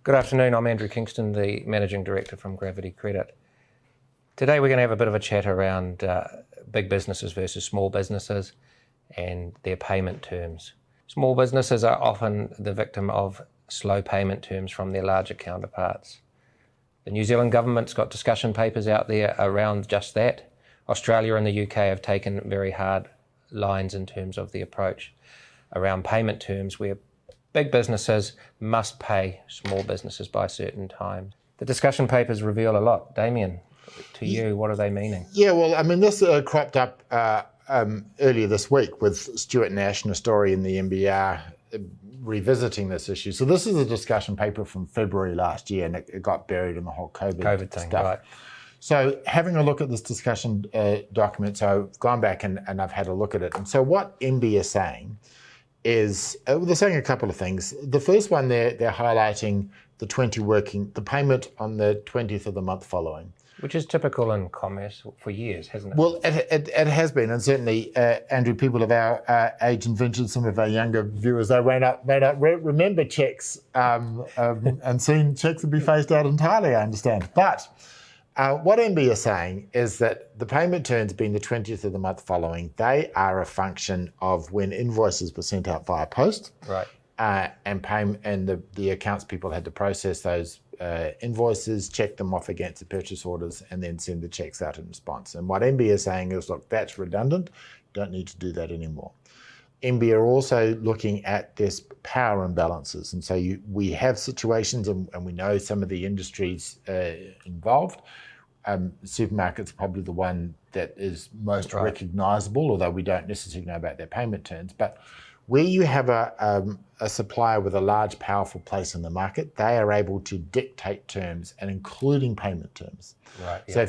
Good afternoon, I'm Andrew Kingstone, the Managing Director from Gravity Credit. Today we're going to have a bit of a chat around big businesses versus small businesses and their payment terms. Small businesses are often the victim of slow payment terms from their larger counterparts. The New Zealand government's got discussion papers out there around just that. Australia and the UK have taken very hard lines in terms of the approach around payment terms where big businesses must pay small businesses by certain times. The discussion papers reveal a lot. Damien, to you, what are they meaning? Yeah, well, I mean, this cropped up earlier this week with Stuart Nash and a story in the NBR revisiting this issue. So this is a discussion paper from February last year, and it got buried in the whole COVID thing, stuff. Right. So having a look at this discussion document, so I've gone back and I've had a look at it. And so what MB is saying is, they're saying a couple of things. The first one, they're highlighting the payment on the 20th of the month following. Which is typical in commerce for years, hasn't it? Well, it has been, and certainly, Andrew, people of our age and vintage, some of our younger viewers, they may not remember cheques and seen cheques would be phased out entirely, I understand. But what MB is saying is that the payment terms being the 20th of the month following, they are a function of when invoices were sent out via post. Right. And the accounts people had to process those invoices, check them off against the purchase orders, and then send the checks out in response. And what MB is saying is, look, that's redundant. Don't need to do that anymore. MB are also looking at this power imbalances. And so we have situations, and we know some of the industries involved. Supermarkets are probably the one that is most recognisable, although we don't necessarily know about their payment terms. But where you have a supplier with a large, powerful place in the market, they are able to dictate terms, and including payment terms. Right. Yeah. So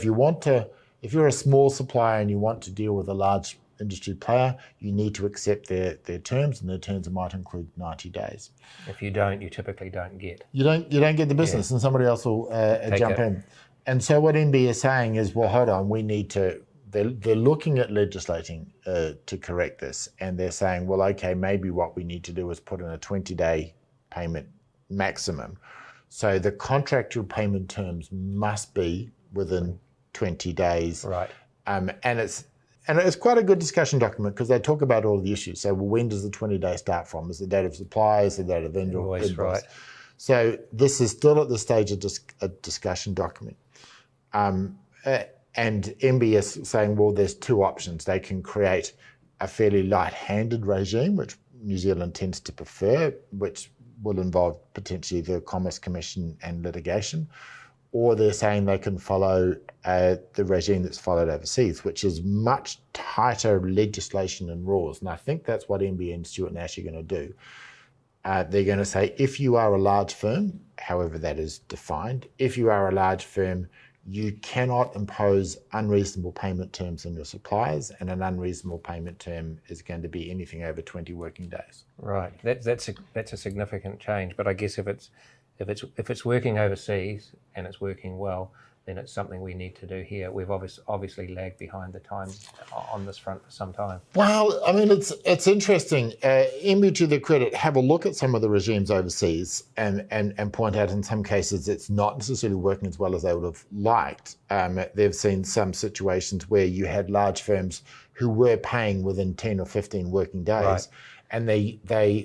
if you're a small supplier and you want to deal with a large industry player, you need to accept their terms, and their terms might include 90 days. If you don't, you typically don't get. You don't get the business, and somebody else will jump in. And so what MB is saying is, well, hold on, we need to. They're looking at legislating to correct this, and they're saying, well, okay, maybe what we need to do is put in a 20-day payment maximum. So the contractual payment terms must be within 20 days. Right. And it's quite a good discussion document because they talk about all the issues. So, well, when does the 20-day start from? Is the date of supply? Is the date of invoice? Right. So this is still at the stage of a discussion document. And MB is saying, well, there's two options. They can create a fairly light-handed regime, which New Zealand tends to prefer, which will involve potentially the Commerce Commission and litigation, or they're saying they can follow the regime that's followed overseas, which is much tighter legislation and rules. And I think that's what MB and Stuart Nash are going to do. They're going to say, if you are a large firm, however that is defined, if you are a large firm, you cannot impose unreasonable payment terms on your suppliers, and an unreasonable payment term is going to be anything over 20 working days. Right. That's a significant change. But I guess if it's working overseas and it's working well, then it's something we need to do here. We've obviously lagged behind the time on this front for some time. Well, I mean, it's interesting. MB, to their credit, have a look at some of the regimes overseas and point out in some cases it's not necessarily working as well as they would have liked. They've seen some situations where you had large firms who were paying within 10 or 15 working days. Right. And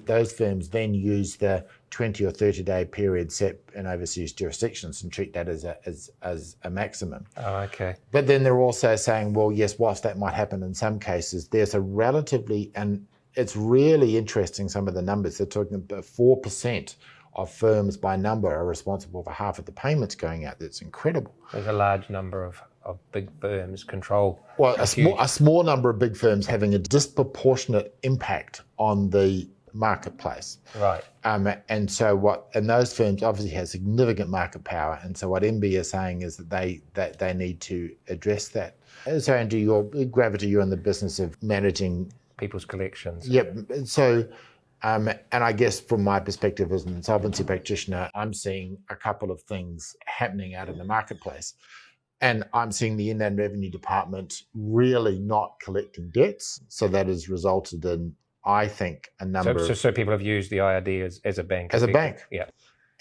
those firms then use the 20 or 30-day period set in overseas jurisdictions and treat that as a maximum. Oh, okay. But then they're also saying, well, yes, whilst that might happen in some cases, there's and it's really interesting, some of the numbers. They're talking about 4% of firms by number are responsible for half of the payments going out. That's incredible. There's a large number of big firms control. Well, a small number of big firms having a disproportionate impact on the marketplace. Right. And those firms obviously have significant market power. And so what MB is saying is that they need to address that. So Andrew, Gravity, you're in the business of managing people's collections. Yep. So, and I guess from my perspective as an insolvency practitioner, I'm seeing a couple of things happening out in the marketplace. And I'm seeing the Inland Revenue Department really not collecting debts. So that has resulted in, I think, a number So people have used the IRD as a bank. As a bank. Yeah.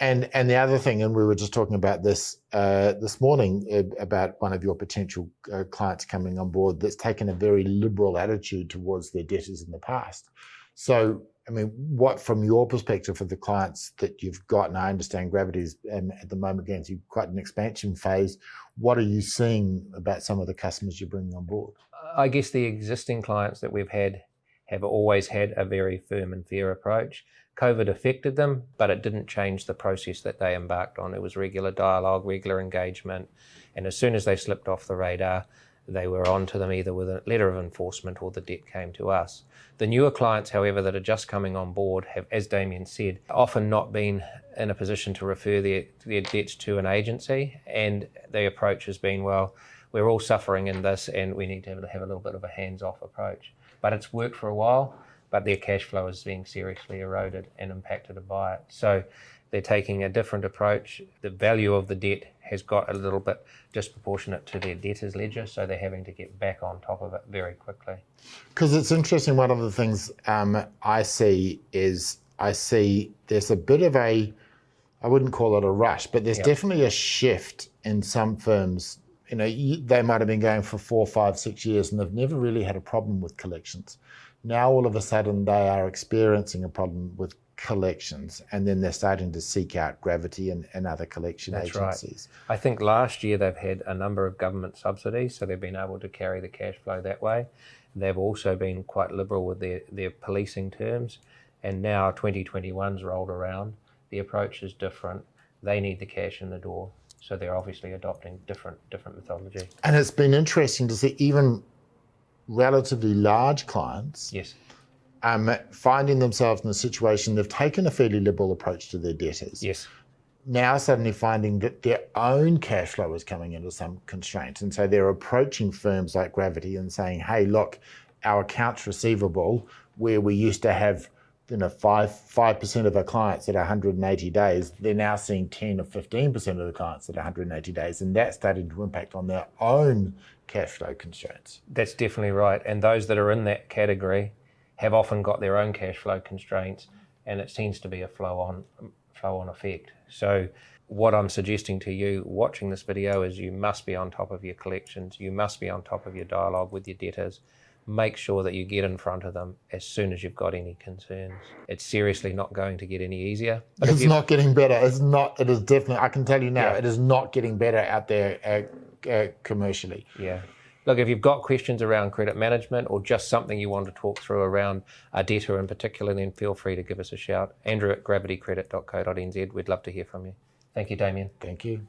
And the other thing, and we were just talking about this this morning, about one of your potential clients coming on board that's taken a very liberal attitude towards their debtors in the past. So, I mean, what from your perspective for the clients that you've got, and I understand Gravity's at the moment going through quite an expansion phase, what are you seeing about some of the customers you're bringing on board? I guess the existing clients that we've had have always had a very firm and fair approach. COVID affected them, but it didn't change the process that they embarked on. It was regular dialogue, regular engagement, and as soon as they slipped off the radar, they were on to them either with a letter of enforcement or the debt came to us. The newer clients, however, that are just coming on board have, as Damien said, often not been in a position to refer their debts to an agency, and the approach has been, well, we're all suffering in this and we need to have a little bit of a hands-off approach. But it's worked for a while, but their cash flow is being seriously eroded and impacted by it. So they're taking a different approach. The value of the debt has got a little bit disproportionate to their debtors ledger, so they're having to get back on top of it very quickly. Because it's interesting, one of the things I see there's a bit of a, I wouldn't call it a rush, but there's definitely a shift in some firms. You know, they might have been going for 4, 5, 6 years and they've never really had a problem with collections. Now all of a sudden they are experiencing a problem with collections, and then they're starting to seek out Gravity and other collection agencies. Right. I think last year they've had a number of government subsidies, so they've been able to carry the cash flow that way. They've also been quite liberal with their policing terms, and now 2021's rolled around. The approach is different. They need the cash in the door, so they're obviously adopting different methodology. And it's been interesting to see even relatively large clients finding themselves in a situation they've taken a fairly liberal approach to their debtors. Yes. Now suddenly finding that their own cash flow is coming into some constraints. And so they're approaching firms like Gravity and saying, hey, look, our accounts receivable, where we used to have 5% of our clients at 180 days, they're now seeing 10 or 15% of the clients at 180 days. And that's starting to impact on their own cash flow constraints. That's definitely right. And those that are in that category have often got their own cash flow constraints, and it seems to be a flow-on effect. So what I'm suggesting to you watching this video is you must be on top of your collections, you must be on top of your dialogue with your debtors. Make sure that you get in front of them as soon as you've got any concerns. It's seriously not going to get any easier. But it's not getting better. It is definitely, I can tell you now, it is not getting better out there commercially. Yeah. Look, if you've got questions around credit management or just something you want to talk through around a debtor in particular, then feel free to give us a shout. Andrew at gravitycredit.co.nz. We'd love to hear from you. Thank you, Damien. Thank you.